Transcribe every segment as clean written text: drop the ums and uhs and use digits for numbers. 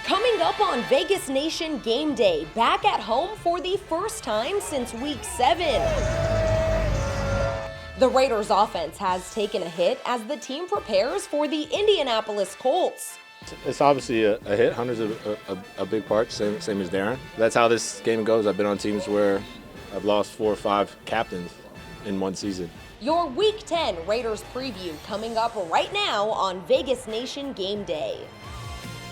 Coming up on Vegas Nation Gameday, back at home for the first time since Week 7. The Raiders' offense has taken a hit as the team prepares for the Indianapolis Colts. It's obviously a hit. Hunter's a big part, same as Darren. That's how this game goes. I've been on teams where I've lost 4 or 5 captains in one season. Your Week 10 Raiders preview coming up right now on Vegas Nation Gameday.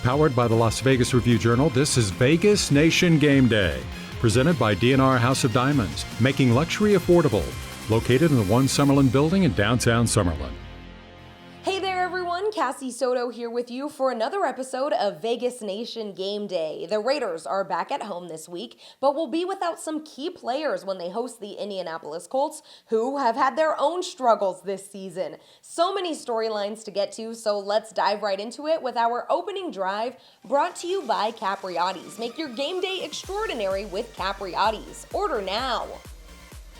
Powered by the Las Vegas Review-Journal, this is Vegas Nation Gameday, presented by D&R House of Diamonds, making luxury affordable. Located in the One Summerlin building in downtown Summerlin. Hey there everyone, Cassie Soto here with you for another episode of Vegas Nation Gameday. The Raiders are back at home this week, but will be without some key players when they host the Indianapolis Colts, who have had their own struggles this season. So many storylines to get to, so let's dive right into it with our opening drive, brought to you by Capriotti's. Make your game day extraordinary with Capriotti's. Order now.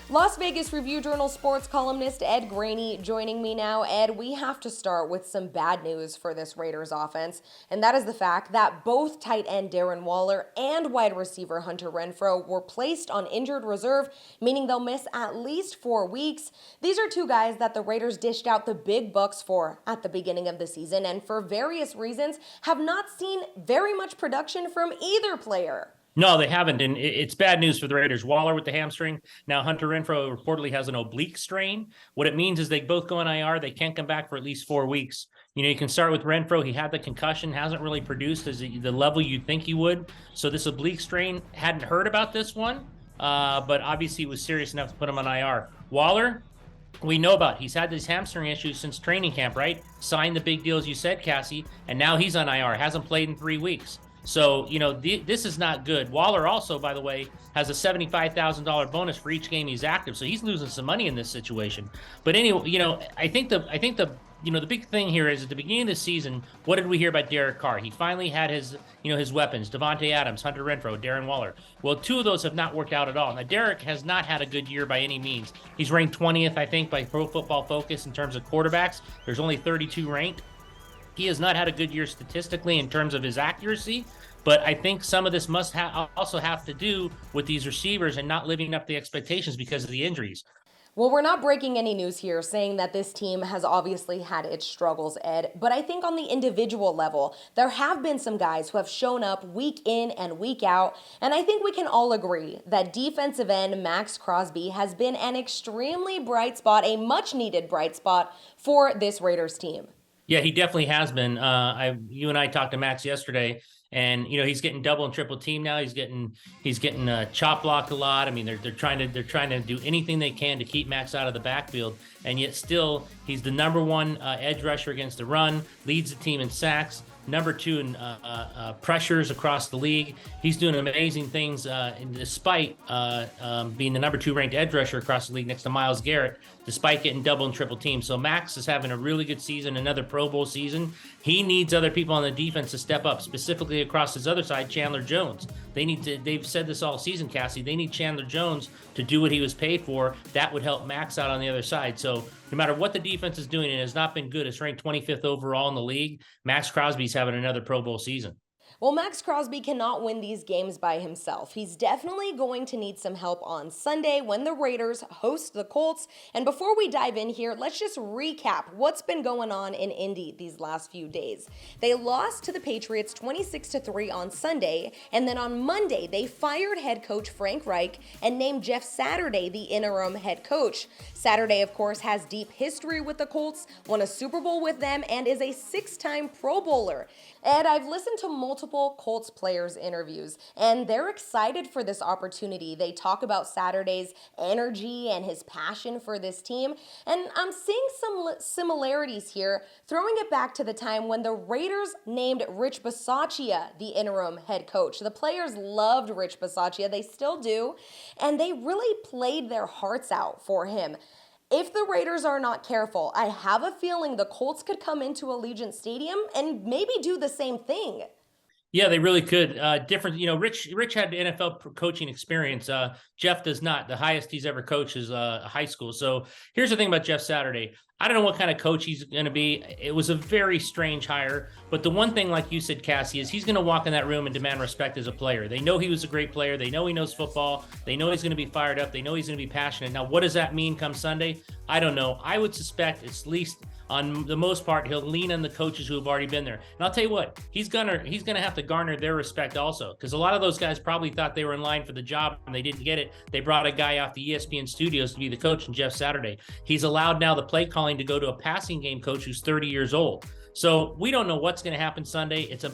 Las Vegas Review-Journal sports columnist Ed Graney joining me now. Ed, we have to start with some bad news for this Raiders offense, and that is the fact that both tight end Darren Waller and wide receiver Hunter Renfrow were placed on injured reserve, meaning they'll miss at least 4 weeks. These are two guys that the Raiders dished out the big bucks for at the beginning of the season, and for various reasons have not seen very much production from either player. No, they haven't, and it's bad news for the Raiders. Waller with the hamstring. Now Hunter Renfrow reportedly has an oblique strain. What it means is they both go on IR. They can't come back for at least 4 weeks. You can start with Renfrow. He had the concussion, hasn't really produced as the level you'd think he would. So this oblique strain, hadn't heard about this one, but obviously it was serious enough to put him on IR. Waller, we know about. He's had these hamstring issues since training camp, right? Signed the big deal, as you said, Cassie, and now he's on IR. Hasn't played in 3 weeks. So, this is not good. Waller also, by the way, has a $75,000 bonus for each game he's active. So he's losing some money in this situation. But anyway, I think the big thing here is at the beginning of the season, what did we hear about Derek Carr? He finally had his weapons, Devontae Adams, Hunter Renfrow, Darren Waller. Well, 2 of those have not worked out at all. Now, Derek has not had a good year by any means. He's ranked 20th, I think, by Pro Football Focus in terms of quarterbacks. There's only 32 ranked. He has not had a good year statistically in terms of his accuracy, but I think some of this must also have to do with these receivers and not living up to the expectations because of the injuries. Well, we're not breaking any news here saying that this team has obviously had its struggles, Ed, but I think on the individual level, there have been some guys who have shown up week in and week out, and I think we can all agree that defensive end Max Crosby has been an extremely bright spot, a much-needed bright spot for this Raiders team. Yeah, he definitely has been. You and I talked to Max yesterday, and he's getting double and triple team now. He's getting chop blocked a lot. I mean, they're trying to do anything they can to keep Max out of the backfield, and yet still he's the number 1 edge rusher against the run, leads the team in sacks, number 2 in pressures across the league. He's doing amazing things, and despite being the number 2 ranked edge rusher across the league next to Myles Garrett, despite getting double and triple teams. So Max is having a really good season, another Pro Bowl season. He needs other people on the defense to step up, specifically across his other side, Chandler Jones. They've said this all season, Cassie. They need Chandler Jones to do what he was paid for. That would help Max out on the other side. So no matter what the defense is doing, it has not been good. It's ranked 25th overall in the league. Max Crosby's having another Pro Bowl season. Well, Max Crosby cannot win these games by himself. He's definitely going to need some help on Sunday when the Raiders host the Colts. And before we dive in here, let's just recap what's been going on in Indy these last few days. They lost to the Patriots 26-3 on Sunday, and then on Monday, they fired head coach Frank Reich and named Jeff Saturday the interim head coach. Saturday, of course, has deep history with the Colts, won a Super Bowl with them, and is a 6-time Pro Bowler. Ed, I've listened to multiple Colts players' interviews, and they're excited for this opportunity. They talk about Saturday's energy and his passion for this team, and I'm seeing some similarities here, throwing it back to the time when the Raiders named Rich Bisaccia the interim head coach. The players loved Rich Bisaccia, they still do, and they really played their hearts out for him. If the Raiders are not careful, I have a feeling the Colts could come into Allegiant Stadium and maybe do the same thing. Yeah, they really could. Different, Rich had NFL coaching experience. Jeff does not. The highest he's ever coached is high school. So here's the thing about Jeff Saturday. I don't know what kind of coach he's going to be. It was a very strange hire. But the one thing, like you said, Cassie, is he's going to walk in that room and demand respect as a player. They know he was a great player. They know he knows football. They know he's going to be fired up. They know he's going to be passionate. Now, what does that mean come Sunday? I don't know. I would suspect it's least on the most part, he'll lean on the coaches who have already been there. And I'll tell you what, he's gonna have to garner their respect also, because a lot of those guys probably thought they were in line for the job and they didn't get it. They brought a guy off the ESPN studios to be the coach, and Jeff Saturday. He's allowed now the play calling to go to a passing game coach who's 30 years old. So we don't know what's going to happen Sunday. It's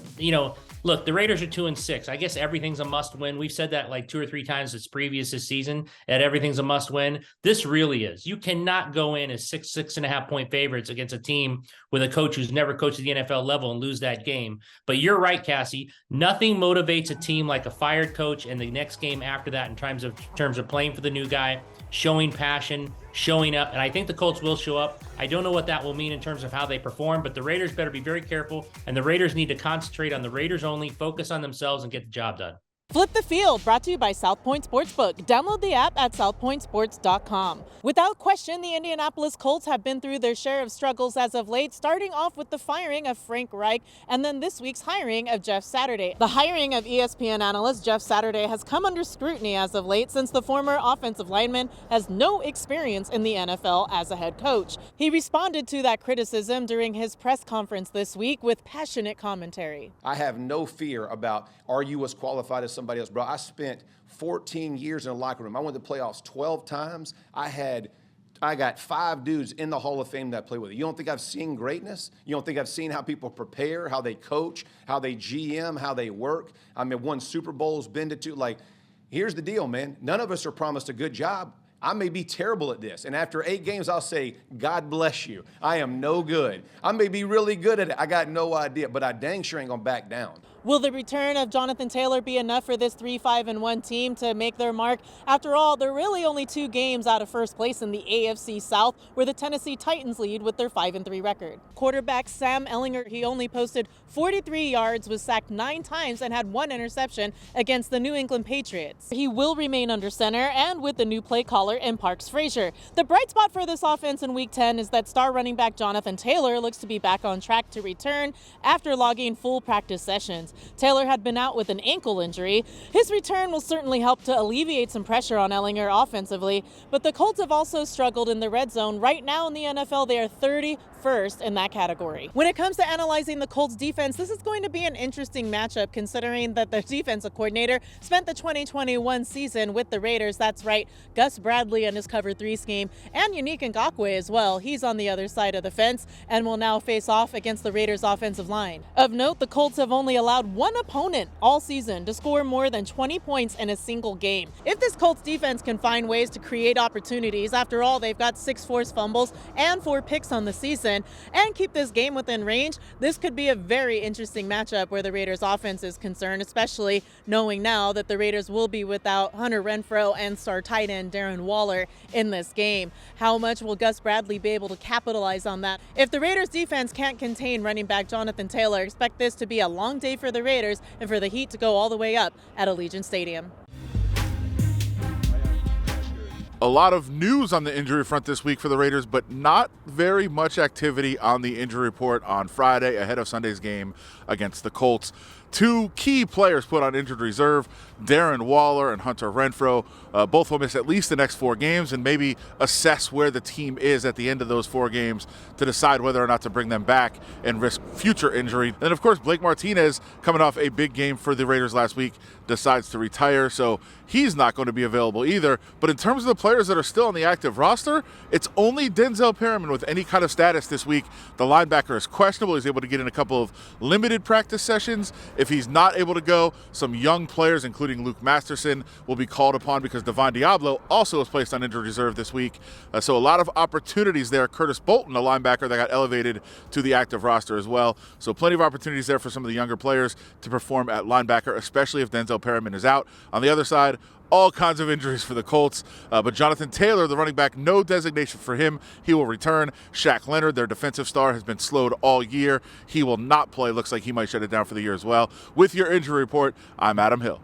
look, the Raiders are 2-6. I guess everything's a must win. We've said that like 2 or 3 times this season, that everything's a must win. This really is. You cannot go in as 6.5 point favorites against a team with a coach who's never coached at the NFL level and lose that game. But you're right, Cassie. Nothing motivates a team like a fired coach and the next game after that in terms of playing for the new guy, showing passion, showing up. And I think the Colts will show up. I don't know what that will mean in terms of how they perform, but the Raiders better be very careful, and the Raiders need to concentrate on the Raiders only, focus on themselves, and get the job done. Flip the Field, brought to you by South Point Sportsbook. Download the app at southpointsports.com. Without question, the Indianapolis Colts have been through their share of struggles as of late, starting off with the firing of Frank Reich and then this week's hiring of Jeff Saturday. The hiring of ESPN analyst Jeff Saturday has come under scrutiny as of late, since the former offensive lineman has no experience in the NFL as a head coach. He responded to that criticism during his press conference this week with passionate commentary. I have no fear about, are you as qualified as somebody else, bro? I spent 14 years in a locker room. I went to playoffs 12 times. I got 5 dudes in the Hall of Fame that I play with. You don't think I've seen greatness? You don't think I've seen how people prepare, how they coach, how they GM, how they work? I mean, won Super Bowls, been to 2. Like, here's the deal, man. None of us are promised a good job. I may be terrible at this, and after 8 games, I'll say, God bless you. I am no good. I may be really good at it. I got no idea, but I dang sure ain't gonna back down. Will the return of Jonathan Taylor be enough for this 3-5-1 team to make their mark? After all, they're really only 2 games out of first place in the AFC South, where the Tennessee Titans lead with their 5-3 record. Quarterback Sam Ehlinger, he only posted 43 yards, was sacked 9 times, and had 1 interception against the New England Patriots. He will remain under center and with the new play caller in Parks Frazier. The bright spot for this offense in Week 10 is that star running back Jonathan Taylor looks to be back on track to return after logging full practice sessions. Taylor had been out with an ankle injury. His return will certainly help to alleviate some pressure on Ehlinger offensively, but the Colts have also struggled in the red zone. Right now in the NFL, they are 31st in that category. When it comes to analyzing the Colts defense, this is going to be an interesting matchup, considering that the defensive coordinator spent the 2021 season with the Raiders. That's right, Gus Bradley and his cover 3 scheme, and Yannick Ngakoue as well. He's on the other side of the fence and will now face off against the Raiders offensive line. Of note, the Colts have only allowed 1 opponent all season to score more than 20 points in a single game. If this Colts defense can find ways to create opportunities, after all, they've got 6 forced fumbles and 4 picks on the season, and keep this game within range, this could be a very interesting matchup where the Raiders offense is concerned, especially knowing now that the Raiders will be without Hunter Renfrow and star tight end Darren Waller in this game. How much will Gus Bradley be able to capitalize on that? If the Raiders defense can't contain running back Jonathan Taylor, expect this to be a long day for the Raiders and for the heat to go all the way up at Allegiant Stadium. A lot of news on the injury front this week for the Raiders, but not very much activity on the injury report on Friday ahead of Sunday's game against the Colts. 2 key players put on injured reserve, Darren Waller and Hunter Renfrow. Both will miss at least the next 4 games, and maybe assess where the team is at the end of those 4 games to decide whether or not to bring them back and risk future injury. And of course, Blake Martinez, coming off a big game for the Raiders last week, decides to retire, so he's not going to be available either. But in terms of the players that are still on the active roster, it's only Denzel Perryman with any kind of status this week. The linebacker is questionable. He's able to get in a couple of limited practice sessions. If he's not able to go, some young players, including Luke Masterson, will be called upon because Devon Diablo also was placed on injured reserve this week. So a lot of opportunities there. Curtis Bolton, a linebacker that got elevated to the active roster as well. So plenty of opportunities there for some of the younger players to perform at linebacker, especially if Denzel Perryman is out. On the other side, all kinds of injuries for the Colts. But Jonathan Taylor, the running back, no designation for him. He will return. Shaq Leonard, their defensive star, has been slowed all year. He will not play. Looks like he might shut it down for the year as well. With your injury report, I'm Adam Hill.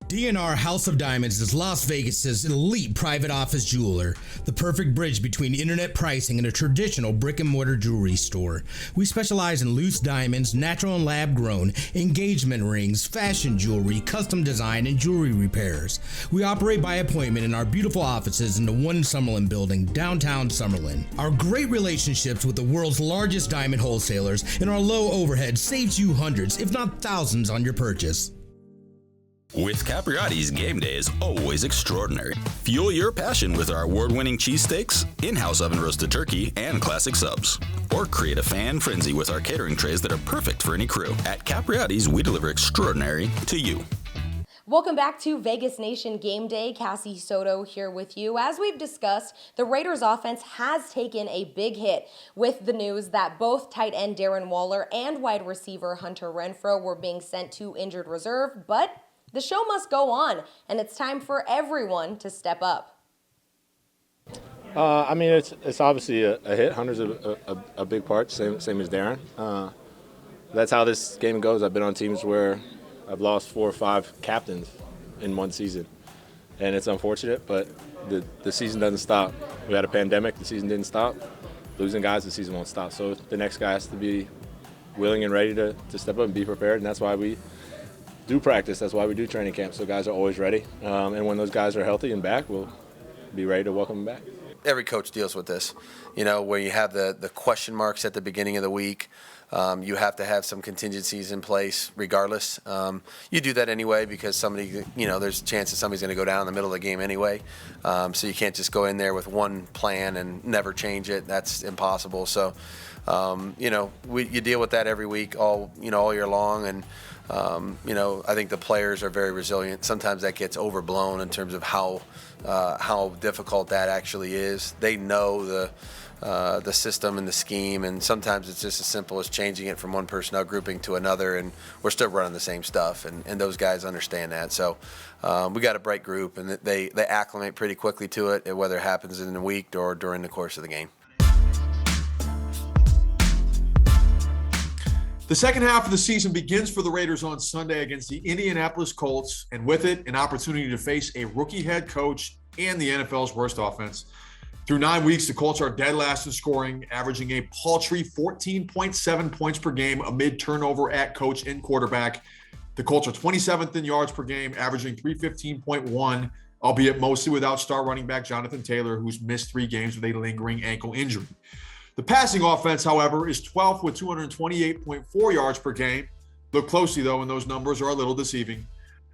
DNR House of Diamonds is Las Vegas's elite private office jeweler, the perfect bridge between internet pricing and a traditional brick-and-mortar jewelry store. We specialize in loose diamonds, natural and lab-grown, engagement rings, fashion jewelry, custom design, and jewelry repairs. We operate by appointment in our beautiful offices in the One Summerlin building, downtown Summerlin. Our great relationships with the world's largest diamond wholesalers and our low overhead saves you hundreds, if not thousands, on your purchase. With Capriotti's, game day is always extraordinary. Fuel your passion with our award-winning cheesesteaks, in-house oven-roasted turkey, and classic subs. Or create a fan frenzy with our catering trays that are perfect for any crew. At Capriotti's, we deliver extraordinary to you. Welcome back to Vegas Nation Game Day. Cassie Soto here with you. As we've discussed, the Raiders offense has taken a big hit with the news that both tight end Darren Waller and wide receiver Hunter Renfrow were being sent to injured reserve, but the show must go on, and it's time for everyone to step up. I mean, it's obviously a hit. Hunter's a big part, same as Darren. That's how this game goes. I've been on teams where I've lost 4 or 5 captains in one season, and it's unfortunate, but the season doesn't stop. We had a pandemic. The season didn't stop. Losing guys, the season won't stop. So the next guy has to be willing and ready to step up and be prepared, and that's why we do practice. That's why we do training camp, so guys are always ready. And when those guys are healthy and back, we'll be ready to welcome them back. Every coach deals with this, where you have the question marks at the beginning of the week. You have to have some contingencies in place regardless. You do that anyway because somebody, there's a chance that somebody's going to go down in the middle of the game anyway. So you can't just go in there with one plan and never change it. That's impossible. So, you deal with that every week, all year long. And, I think the players are very resilient. Sometimes that gets overblown in terms of how difficult that actually is. They know the system and the scheme, and sometimes it's just as simple as changing it from one personnel grouping to another, and we're still running the same stuff, and those guys understand that. So we got a bright group, and they acclimate pretty quickly to it, whether it happens in a week or during the course of the game. The second half of the season begins for the Raiders on Sunday against the Indianapolis Colts, and with it, an opportunity to face a rookie head coach and the NFL's worst offense. Through 9 weeks, the Colts are dead last in scoring, averaging a paltry 14.7 points per game amid turnover at coach and quarterback. The Colts are 27th in yards per game, averaging 315.1, albeit mostly without star running back Jonathan Taylor, who's missed 3 games with a lingering ankle injury. The passing offense, however, is 12th with 228.4 yards per game. Look closely, though, and those numbers are a little deceiving.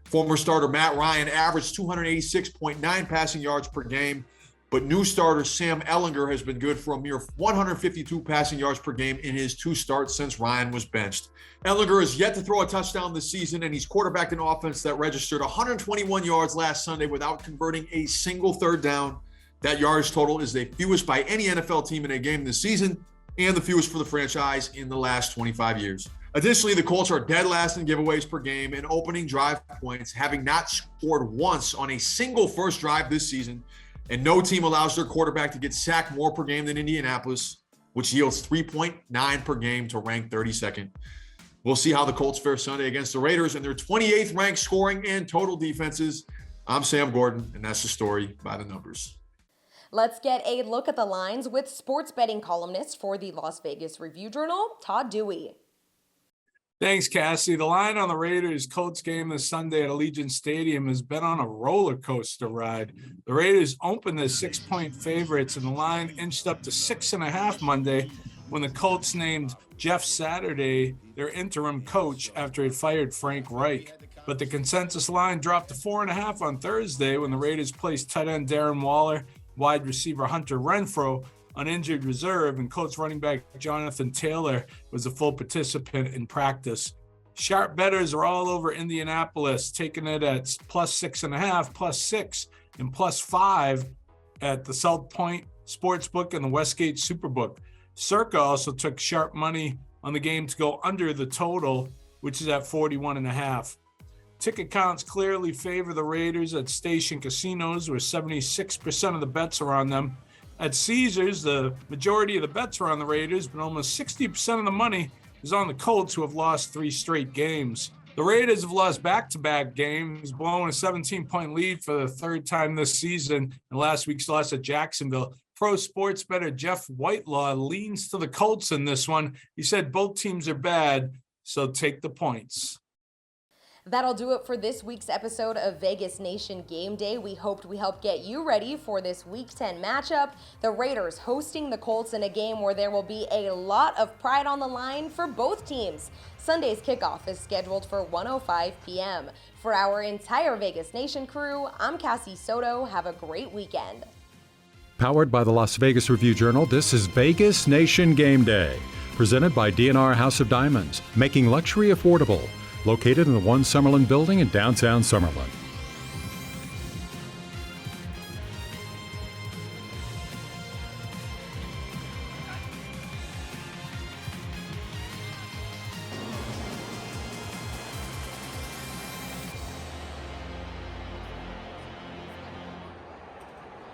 Former starter Matt Ryan averaged 286.9 passing yards per game, but new starter Sam Ehlinger has been good for a mere 152 passing yards per game in his 2 starts since Ryan was benched. Ehlinger has yet to throw a touchdown this season, and he's quarterbacked an offense that registered 121 yards last Sunday without converting a single third down. That yardage total is the fewest by any NFL team in a game this season, and the fewest for the franchise in the last 25 years. Additionally, the Colts are dead last in giveaways per game and opening drive points, having not scored once on a single first drive this season, and no team allows their quarterback to get sacked more per game than Indianapolis, which yields 3.9 per game to rank 32nd. We'll see how the Colts fare Sunday against the Raiders and their 28th ranked scoring and total defenses. I'm Sam Gordon, and that's the story by the numbers. Let's get a look at the lines with sports betting columnist for the Las Vegas Review-Journal, Todd Dewey. Thanks, Cassie. The line on the Raiders-Colts game this Sunday at Allegiant Stadium has been on a roller coaster ride. The Raiders opened as 6-point favorites, and the line inched up to 6.5 Monday when the Colts named Jeff Saturday their interim coach after it fired Frank Reich. But the consensus line dropped to 4.5 on Thursday when the Raiders placed tight end Darren Waller, wide receiver Hunter Renfrow on injured reserve, and Colts running back Jonathan Taylor was a full participant in practice. Sharp bettors are all over Indianapolis, taking it at +6.5, +6, and +5 at the South Point Sportsbook and the Westgate Superbook. Circa also took sharp money on the game to go under the total, which is at 41.5. Ticket counts clearly favor the Raiders at station casinos, where 76% of the bets are on them. At Caesars, the majority of the bets are on the Raiders, but almost 60% of the money is on the Colts, who have lost 3 straight games. The Raiders have lost back-to-back games, blowing a 17-point lead for the 3rd time this season, and last week's loss at Jacksonville. Pro sports bettor Jeff Whitelaw leans to the Colts in this one. He said both teams are bad, so take the points. That'll do it for this week's episode of Vegas Nation Game Day. We hoped we helped get you ready for this Week 10 matchup. The Raiders hosting the Colts in a game where there will be a lot of pride on the line for both teams. Sunday's kickoff is scheduled for 1:05 p.m. For our entire Vegas Nation crew, I'm Cassie Soto. Have a great weekend. Powered by the Las Vegas Review-Journal, this is Vegas Nation Game Day. Presented by DNR House of Diamonds, making luxury affordable. Located in the One Summerlin building in downtown Summerlin.